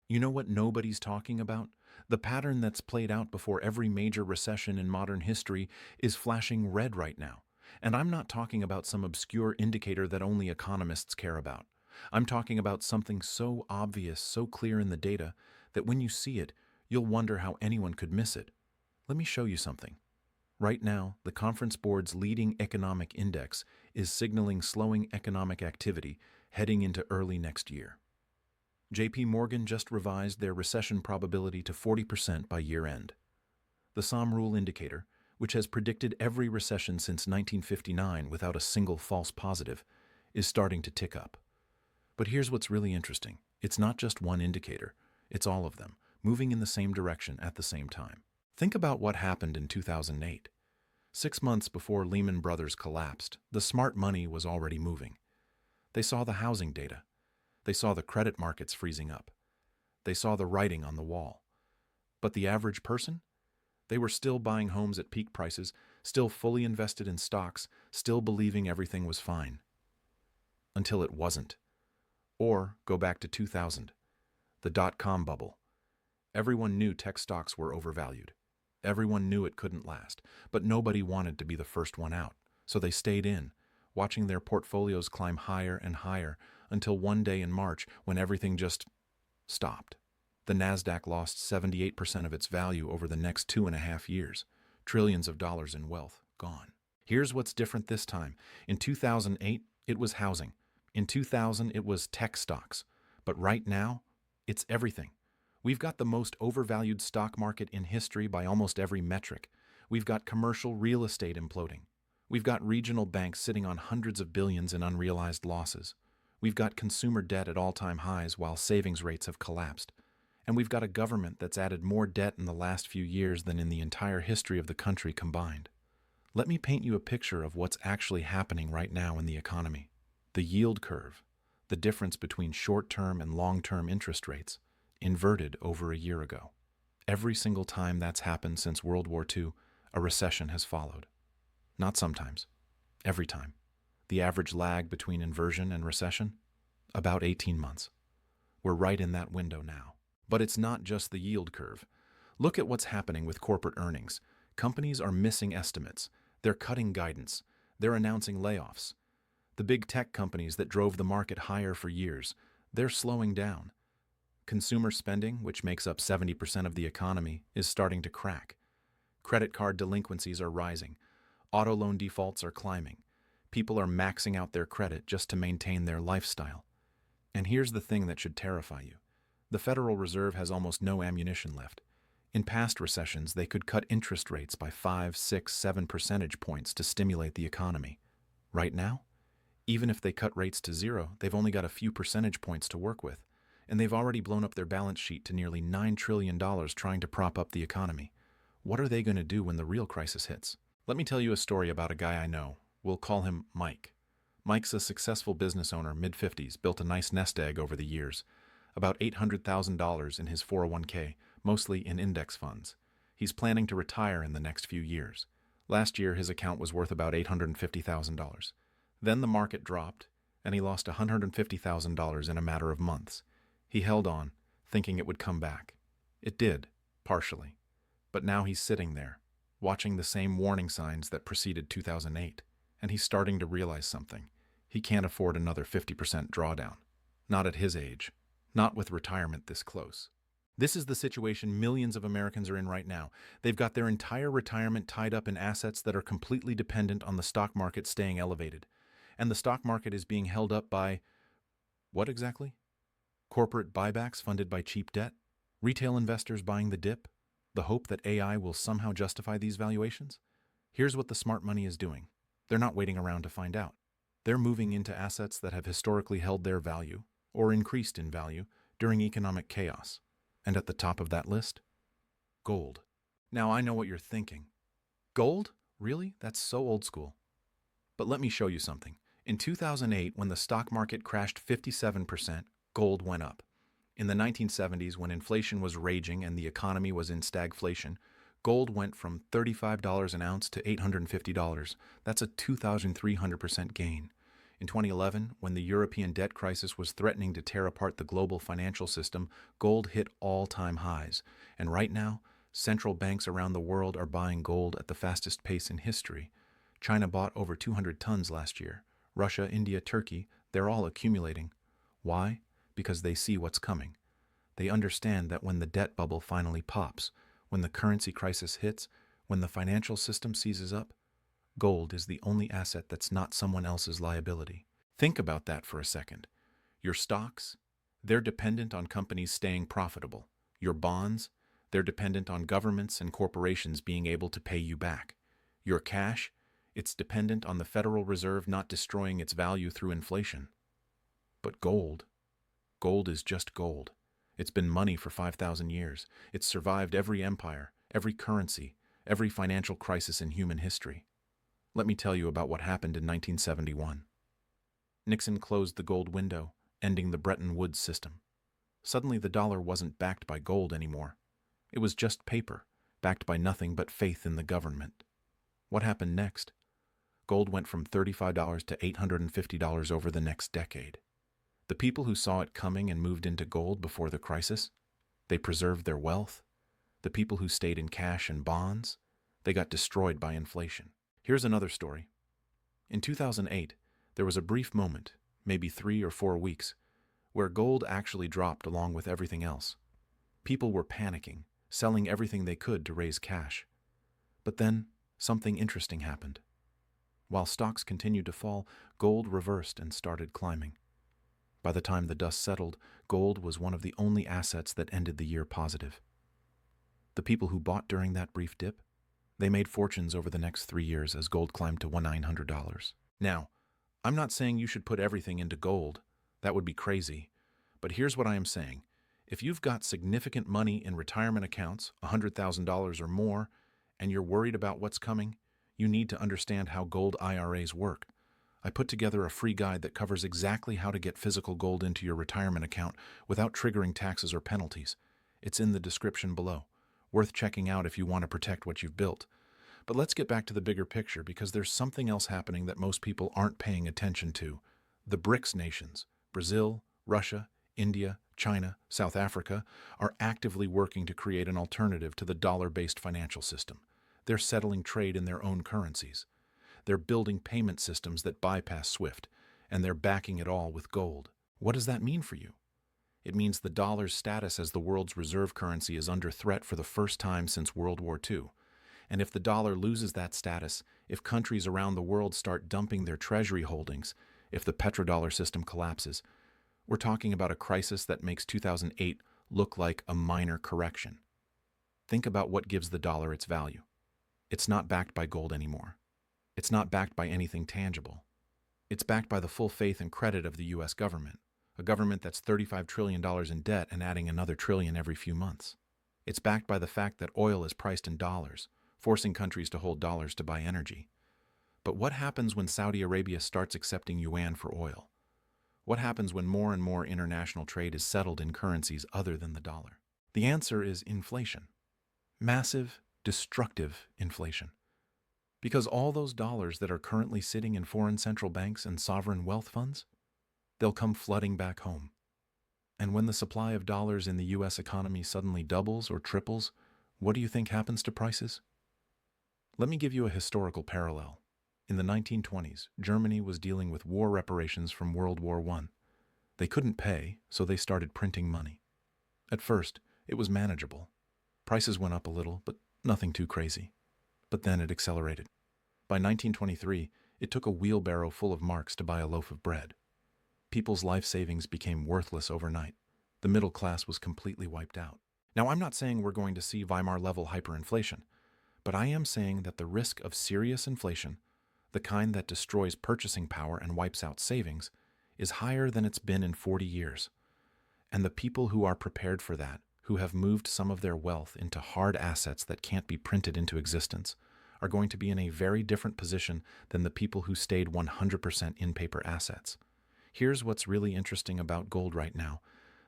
You know what nobody's talking about? The pattern that's played out before every major recession in modern history is flashing red right now. And I'm not talking about some obscure indicator that only economists care about. I'm talking about something so obvious, so clear in the data, that when you see it, you'll wonder how anyone could miss it. Let me show you something. Right now, the Conference Board's leading economic index is signaling slowing economic activity heading into early next year. JP Morgan just revised their recession probability to 40% by year-end. The SOM rule indicator, which has predicted every recession since 1959 without a single false positive, is starting to tick up. But here's what's really interesting. It's not just one indicator, it's all of them, moving in the same direction at the same time. Think about what happened in 2008. 6 months before Lehman Brothers collapsed, the smart money was already moving. They saw the housing data. They saw the credit markets freezing up. They saw the writing on the wall. But the average person? They were still buying homes at peak prices, still fully invested in stocks, still believing everything was fine. Until it wasn't. Or go back to 2000, the dot-com bubble. Everyone knew tech stocks were overvalued. Everyone knew it couldn't last, but nobody wanted to be the first one out, so they stayed in, watching their portfolios climb higher and higher until one day in March when everything just stopped. The Nasdaq lost 78% of its value over the next 2.5 years. Trillions of dollars in wealth gone. Here's what's different this time. In 2008, it was housing. In 2000, it was tech stocks. But right now, it's everything. We've got the most overvalued stock market in history by almost every metric. We've got commercial real estate imploding. We've got regional banks sitting on hundreds of billions in unrealized losses. We've got consumer debt at all-time highs while savings rates have collapsed. And we've got a government that's added more debt in the last few years than in the entire history of the country combined. Let me paint you a picture of what's actually happening right now in the economy. The yield curve, the difference between short-term and long-term interest rates, inverted over a year ago. Every single time that's happened since World War II, a recession has followed. Not sometimes. Every time. The average lag between inversion and recession? About 18 months. We're right in that window now. But it's not just the yield curve. Look at what's happening with corporate earnings. Companies are missing estimates. They're cutting guidance. They're announcing layoffs. The big tech companies that drove the market higher for years, they're slowing down. Consumer spending, which makes up 70% of the economy, is starting to crack. Credit card delinquencies are rising. Auto loan defaults are climbing. People are maxing out their credit just to maintain their lifestyle. And here's the thing that should terrify you. The Federal Reserve has almost no ammunition left. In past recessions, they could cut interest rates by 5, 6, 7 percentage points to stimulate the economy. Right now, even if they cut rates to zero, they've only got a few percentage points to work with. And they've already blown up their balance sheet to nearly $9 trillion trying to prop up the economy. What are they going to do when the real crisis hits? Let me tell you a story about a guy I know. We'll call him Mike. Mike's a successful business owner, mid-50s, built a nice nest egg over the years. About $800,000 in his 401k, mostly in index funds. He's planning to retire in the next few years. Last year, his account was worth about $850,000. Then the market dropped, and he lost $150,000 in a matter of months. He held on, thinking it would come back. It did, partially. But now he's sitting there, watching the same warning signs that preceded 2008, and he's starting to realize something. He can't afford another 50% drawdown. Not at his age. Not with retirement this close. This is the situation millions of Americans are in right now. They've got their entire retirement tied up in assets that are completely dependent on the stock market staying elevated. And the stock market is being held up by... what exactly? Corporate buybacks funded by cheap debt? Retail investors buying the dip? The hope that AI will somehow justify these valuations? Here's what the smart money is doing. They're not waiting around to find out. They're moving into assets that have historically held their value, or increased in value, during economic chaos. And at the top of that list? Gold. Now I know what you're thinking. Gold? Really? That's so old school. But let me show you something. In 2008, when the stock market crashed 57%, gold went up. In the 1970s, when inflation was raging and the economy was in stagflation, gold went from $35 an ounce to $850. That's a 2,300% gain. In 2011, when the European debt crisis was threatening to tear apart the global financial system, gold hit all-time highs. And right now, central banks around the world are buying gold at the fastest pace in history. China bought over 200 tons last year. Russia, India, Turkey, they're all accumulating. Why? Because they see what's coming. They understand that when the debt bubble finally pops, when the currency crisis hits, when the financial system seizes up, gold is the only asset that's not someone else's liability. Think about that for a second. Your stocks, they're dependent on companies staying profitable. Your bonds, they're dependent on governments and corporations being able to pay you back. Your cash, it's dependent on the Federal Reserve not destroying its value through inflation. But gold is just gold. It's been money for 5,000 years. It's survived every empire, every currency, every financial crisis in human history. Let me tell you about what happened in 1971. Nixon closed the gold window, ending the Bretton Woods system. Suddenly the dollar wasn't backed by gold anymore. It was just paper, backed by nothing but faith in the government. What happened next? Gold went from $35 to $850 over the next decade. The people who saw it coming and moved into gold before the crisis, they preserved their wealth. The people who stayed in cash and bonds, they got destroyed by inflation. Here's another story. In 2008, there was a brief moment, maybe 3 or 4 weeks, where gold actually dropped along with everything else. People were panicking, selling everything they could to raise cash. But then, something interesting happened. While stocks continued to fall, gold reversed and started climbing. By the time the dust settled, gold was one of the only assets that ended the year positive. The people who bought during that brief dip, they made fortunes over the next 3 years as gold climbed to $900. Now, I'm not saying you should put everything into gold. That would be crazy. But here's what I am saying. If you've got significant money in retirement accounts, $100,000 or more, and you're worried about what's coming, you need to understand how gold IRAs work. I put together a free guide that covers exactly how to get physical gold into your retirement account without triggering taxes or penalties. It's in the description below. Worth checking out if you want to protect what you've built. But let's get back to the bigger picture because there's something else happening that most people aren't paying attention to. The BRICS nations, Brazil, Russia, India, China, South Africa, are actively working to create an alternative to the dollar-based financial system. They're settling trade in their own currencies. They're building payment systems that bypass SWIFT, and they're backing it all with gold. What does that mean for you? It means the dollar's status as the world's reserve currency is under threat for the first time since World War II. And if the dollar loses that status, if countries around the world start dumping their treasury holdings, if the petrodollar system collapses, we're talking about a crisis that makes 2008 look like a minor correction. Think about what gives the dollar its value. It's not backed by gold anymore. It's not backed by anything tangible. It's backed by the full faith and credit of the U.S. government, a government that's $35 trillion in debt and adding another trillion every few months. It's backed by the fact that oil is priced in dollars, forcing countries to hold dollars to buy energy. But what happens when Saudi Arabia starts accepting yuan for oil? What happens when more and more international trade is settled in currencies other than the dollar? The answer is inflation. Massive, destructive inflation. Because all those dollars that are currently sitting in foreign central banks and sovereign wealth funds, they'll come flooding back home. And when the supply of dollars in the U.S. economy suddenly doubles or triples, what do you think happens to prices? Let me give you a historical parallel. In the 1920s, Germany was dealing with war reparations from World War I. They couldn't pay, so they started printing money. At first, it was manageable. Prices went up a little, but nothing too crazy. But then it accelerated. By 1923, it took a wheelbarrow full of marks to buy a loaf of bread. People's life savings became worthless overnight. The middle class was completely wiped out. Now, I'm not saying we're going to see Weimar-level hyperinflation, but I am saying that the risk of serious inflation, the kind that destroys purchasing power and wipes out savings, is higher than it's been in 40 years. And the people who are prepared for that, who have moved some of their wealth into hard assets that can't be printed into existence, are going to be in a very different position than the people who stayed 100% in paper assets. Here's what's really interesting about gold right now.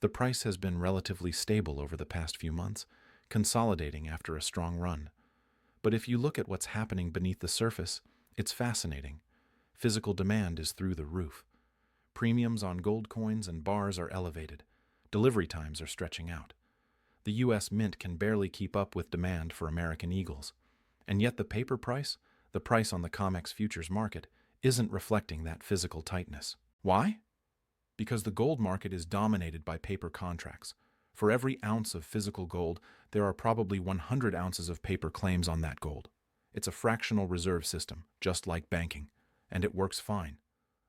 The price has been relatively stable over the past few months, consolidating after a strong run. But if you look at what's happening beneath the surface, it's fascinating. physical demand is through the roof. Premiums on gold coins and bars are elevated. Delivery times are stretching out. The U.S. Mint can barely keep up with demand for American Eagles. And yet the paper price, the price on the COMEX futures market, isn't reflecting that physical tightness. Why? Because the gold market is dominated by paper contracts. For every ounce of physical gold, there are probably 100 ounces of paper claims on that gold. It's a fractional reserve system, just like banking, and it works fine,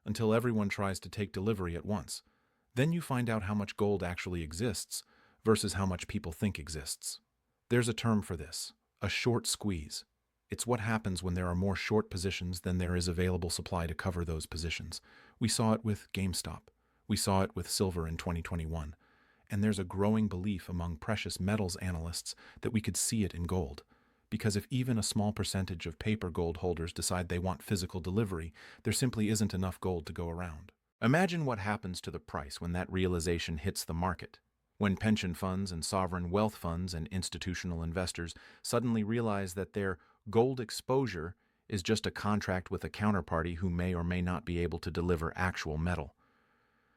until everyone tries to take delivery at once. Then you find out how much gold actually exists versus how much people think exists. There's a term for this, a short squeeze. It's what happens when there are more short positions than there is available supply to cover those positions. We saw it with GameStop. We saw it with silver in 2021. And there's a growing belief among precious metals analysts that we could see it in gold. Because if even a small percentage of paper gold holders decide they want physical delivery, there simply isn't enough gold to go around. Imagine what happens to the price when that realization hits the market. When pension funds and sovereign wealth funds and institutional investors suddenly realize that their gold exposure is just a contract with a counterparty who may or may not be able to deliver actual metal.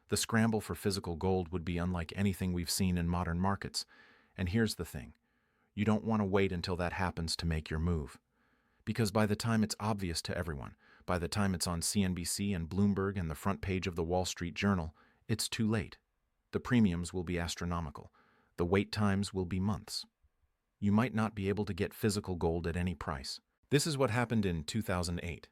The scramble for physical gold would be unlike anything we've seen in modern markets. And here's the thing. You don't want to wait until that happens to make your move. Because by the time it's obvious to everyone, by the time it's on CNBC and Bloomberg and the front page of the Wall Street Journal, it's too late. The premiums will be astronomical. The wait times will be months. You might not be able to get physical gold at any price. This is what happened in 2008.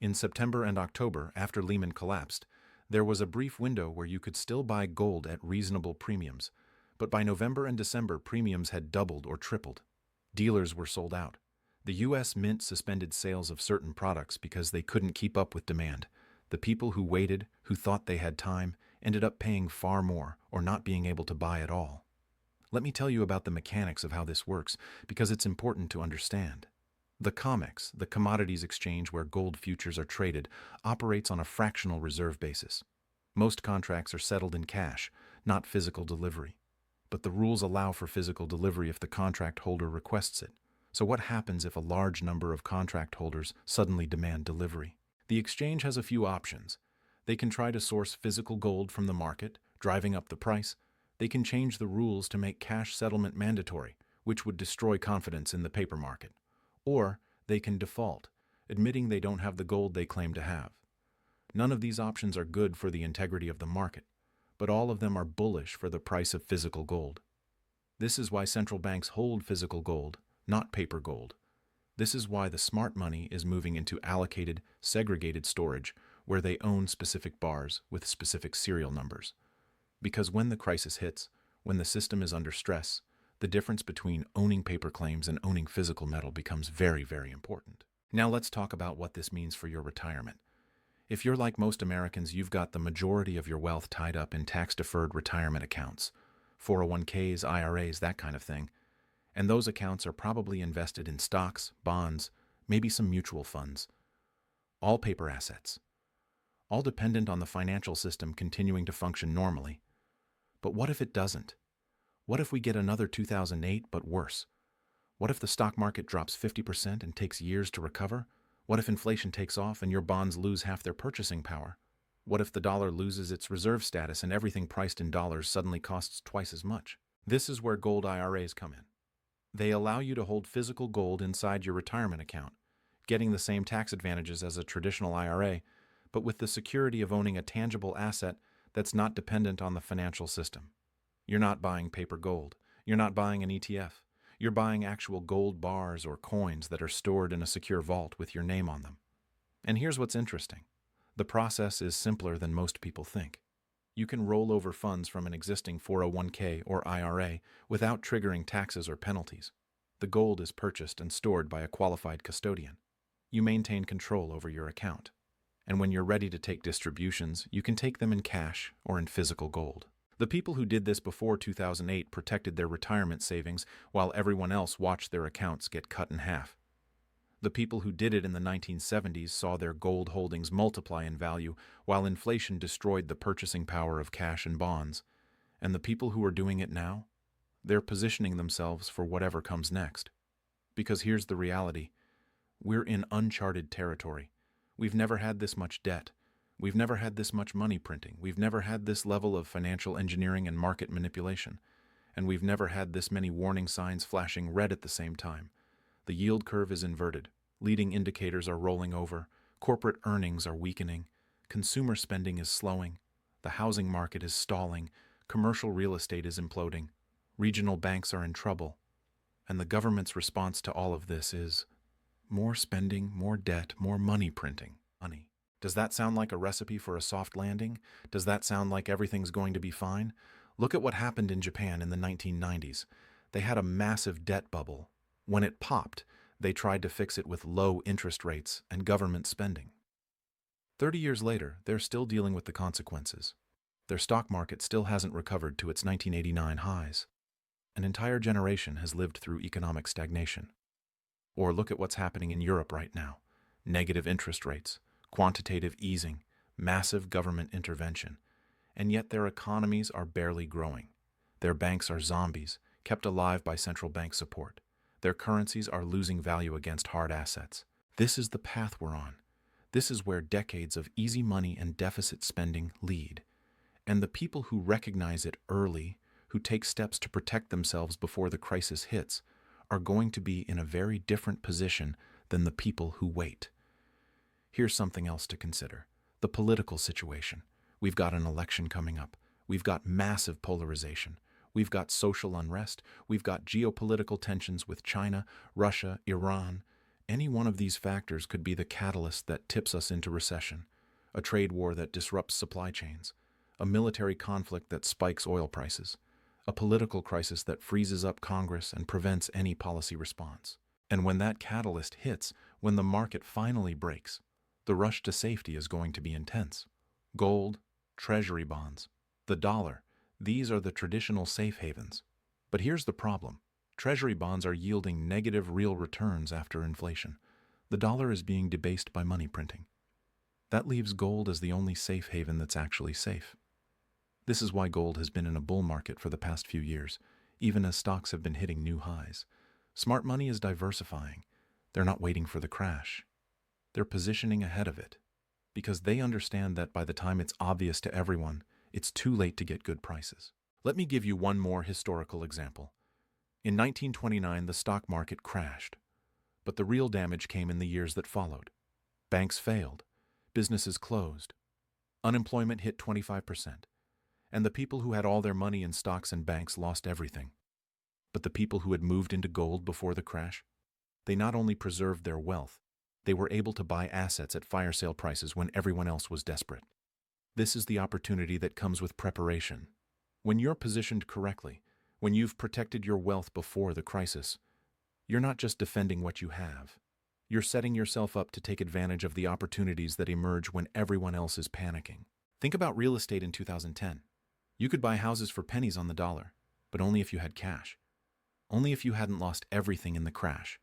In September and October, after Lehman collapsed, there was a brief window where you could still buy gold at reasonable premiums. But by November and December, premiums had doubled or tripled. Dealers were sold out. The U.S. Mint suspended sales of certain products because they couldn't keep up with demand. The people who waited, who thought they had time, ended up paying far more or not being able to buy at all. Let me tell you about the mechanics of how this works, because it's important to understand. The COMEX, the commodities exchange where gold futures are traded, operates on a fractional reserve basis. Most contracts are settled in cash, not physical delivery. But the rules allow for physical delivery if the contract holder requests it. So what happens if a large number of contract holders suddenly demand delivery? The exchange has a few options. They can try to source physical gold from the market, driving up the price. They can change the rules to make cash settlement mandatory, which would destroy confidence in the paper market. Or they can default, admitting they don't have the gold they claim to have. None of these options are good for the integrity of the market, but all of them are bullish for the price of physical gold. This is why central banks hold physical gold, not paper gold. This is why the smart money is moving into allocated, segregated storage, where they own specific bars with specific serial numbers. Because when the crisis hits, when the system is under stress, the difference between owning paper claims and owning physical metal becomes very, very important. Now let's talk about what this means for your retirement. If you're like most Americans, you've got the majority of your wealth tied up in tax-deferred retirement accounts, 401ks, IRAs, that kind of thing. And those accounts are probably invested in stocks, bonds, maybe some mutual funds. All paper assets. All dependent on the financial system continuing to function normally. But what if it doesn't? What if we get another 2008, but worse? What if the stock market drops 50% and takes years to recover? What if inflation takes off and your bonds lose half their purchasing power? What if the dollar loses its reserve status and everything priced in dollars suddenly costs twice as much? This is where gold IRAs come in. They allow you to hold physical gold inside your retirement account, getting the same tax advantages as a traditional IRA, but with the security of owning a tangible asset that's not dependent on the financial system. You're not buying paper gold. You're not buying an ETF. You're buying actual gold bars or coins that are stored in a secure vault with your name on them. And here's what's interesting. The process is simpler than most people think. You can roll over funds from an existing 401k or IRA without triggering taxes or penalties. The gold is purchased and stored by a qualified custodian. You maintain control over your account. And when you're ready to take distributions, you can take them in cash or in physical gold. The people who did this before 2008 protected their retirement savings while everyone else watched their accounts get cut in half. The people who did it in the 1970s saw their gold holdings multiply in value while inflation destroyed the purchasing power of cash and bonds. And the people who are doing it now, they're positioning themselves for whatever comes next. Because here's the reality. We're in uncharted territory. We've never had this much debt. We've never had this much money printing. We've never had this level of financial engineering and market manipulation. And we've never had this many warning signs flashing red at the same time. The yield curve is inverted. Leading indicators are rolling over. Corporate earnings are weakening. Consumer spending is slowing. The housing market is stalling. Commercial real estate is imploding. Regional banks are in trouble. And the government's response to all of this is more spending, more debt, more money printing. Money. Does that sound like a recipe for a soft landing? Does that sound like everything's going to be fine? Look at what happened in Japan in the 1990s. They had a massive debt bubble. When it popped, they tried to fix it with low interest rates and government spending. 30 years later, they're still dealing with the consequences. Their stock market still hasn't recovered to its 1989 highs. An entire generation has lived through economic stagnation. Or look at what's happening in Europe right now. Negative interest rates, quantitative easing, massive government intervention. And yet their economies are barely growing. Their banks are zombies, kept alive by central bank support. Their currencies are losing value against hard assets. This is the path we're on. This is where decades of easy money and deficit spending lead. And the people who recognize it early, who take steps to protect themselves before the crisis hits, are going to be in a very different position than the people who wait. Here's something else to consider. The political situation. We've got an election coming up. We've got massive polarization. We've got social unrest. We've got geopolitical tensions with China, Russia, Iran. Any one of these factors could be the catalyst that tips us into recession, a trade war that disrupts supply chains, a military conflict that spikes oil prices, a political crisis that freezes up Congress and prevents any policy response. And when that catalyst hits, when the market finally breaks, the rush to safety is going to be intense. Gold, treasury bonds, the dollar, these are the traditional safe havens. But here's the problem. Treasury bonds are yielding negative real returns after inflation. The dollar is being debased by money printing. That leaves gold as the only safe haven that's actually safe. This is why gold has been in a bull market for the past few years, even as stocks have been hitting new highs. Smart money is diversifying. They're not waiting for the crash. They're positioning ahead of it, because they understand that by the time it's obvious to everyone, it's too late to get good prices. Let me give you one more historical example. In 1929, the stock market crashed, but the real damage came in the years that followed. Banks failed, businesses closed, unemployment hit 25%, and the people who had all their money in stocks and banks lost everything. But the people who had moved into gold before the crash, they not only preserved their wealth, they were able to buy assets at fire sale prices when everyone else was desperate. This is the opportunity that comes with preparation. When you're positioned correctly, when you've protected your wealth before the crisis, you're not just defending what you have. You're setting yourself up to take advantage of the opportunities that emerge when everyone else is panicking. Think about real estate in 2010. You could buy houses for pennies on the dollar, but only if you had cash. Only if you hadn't lost everything in the crash.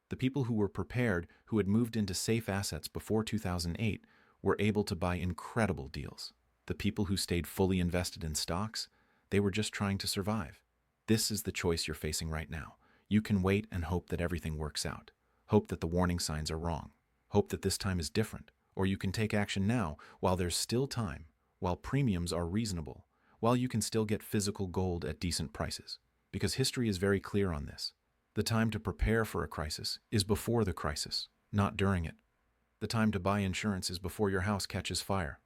The people who were prepared, who had moved into safe assets before 2008, were able to buy incredible deals. The people who stayed fully invested in stocks, they were just trying to survive. This is the choice you're facing right now. You can wait and hope that everything works out. Hope that the warning signs are wrong. Hope that this time is different. Or you can take action now, while there's still time, while premiums are reasonable, while you can still get physical gold at decent prices. Because history is very clear on this. The time to prepare for a crisis is before the crisis, not during it. The time to buy insurance is before your house catches fire,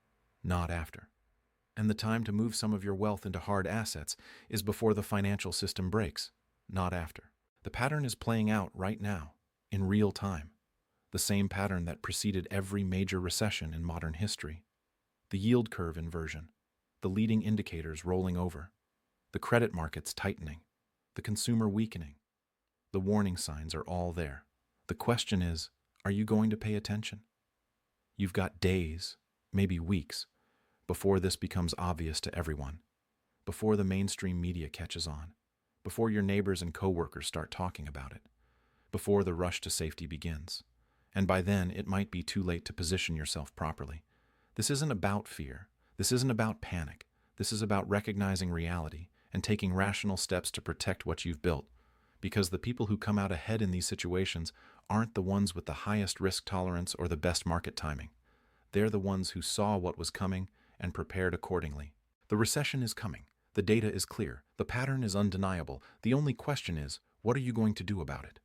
not after. And the time to move some of your wealth into hard assets is before the financial system breaks, not after. The pattern is playing out right now, in real time. The same pattern that preceded every major recession in modern history. The yield curve inversion, the leading indicators rolling over, the credit markets tightening, the consumer weakening. The warning signs are all there. The question is, are you going to pay attention? You've got days, maybe weeks, before this becomes obvious to everyone, before the mainstream media catches on, before your neighbors and coworkers start talking about it, before the rush to safety begins. And by then, it might be too late to position yourself properly. This isn't about fear. This isn't about panic. This is about recognizing reality and taking rational steps to protect what you've built. because the people who come out ahead in these situations aren't the ones with the highest risk tolerance or the best market timing. They're the ones who saw what was coming and prepared accordingly. The recession is coming. The data is clear. The pattern is undeniable. The only question is, what are you going to do about it?